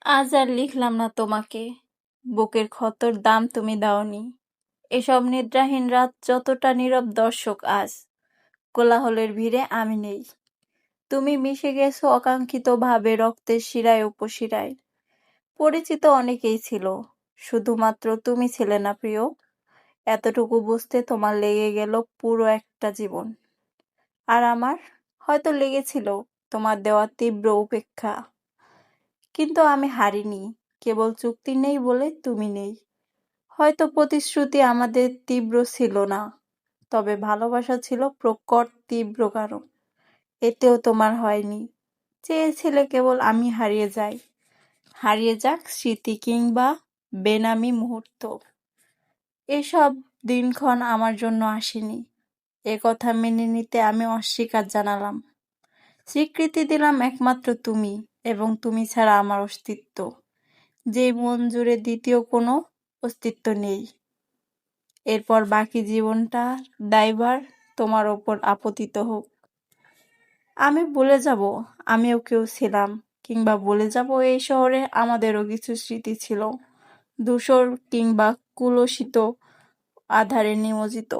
আজ আর লিখলাম না তোমাকে, বুকের ক্ষতর দাম তুমি দাওনি। এসব নিদ্রাহীন রাত যতটা নীরব দর্শক আজ, কোলাহলের ভিড়ে আমি নেই। তুমি মিশে গেছো অকাঙ্ক্ষিত ভাবে রক্তের শিরায় উপশিরায়। পরিচিত অনেকেই ছিল, শুধুমাত্র তুমি ছিলে না প্রিয়। এতটুকু বুঝতে তোমার লেগে গেল পুরো একটা জীবন। আর আমার হয়তো লেগেছিল তোমার দেওয়া তীব্র উপেক্ষা। কিন্তু আমি হারিনি, কেবল চুক্তি নেই বলে তুমি নেই। হয়তো প্রতিশ্রুতি আমাদের তীব্র ছিল না, তবে ভালোবাসা ছিল প্রকট তীব্র কারণ। এতেও তোমার হয়নি। চেয়েছিলে কেবল আমি হারিয়ে যাই, হারিয়ে যাক স্মৃতি কিংবা বেনামি মুহূর্ত। এসব দিনক্ষণ আমার জন্য আসেনি, এ কথা মেনে নিতে আমি অস্বীকার জানালাম। স্বীকৃতি দিলাম একমাত্র তুমি, এবং তুমি ছাড়া আমার অস্তিত্ব, যে মন জুড়ে দ্বিতীয় কোনো অস্তিত্ব নেই। এরপর বাকি জীবনটা দায়ভার তোমার ওপর আপতিত হোক। আমি বলে যাব আমিও কেউ ছিলাম, কিংবা বলে যাব এই শহরে আমাদেরও কিছু স্মৃতি ছিল, ধূসর কিংবা কুলসিত, আধারে নিমজ্জিত।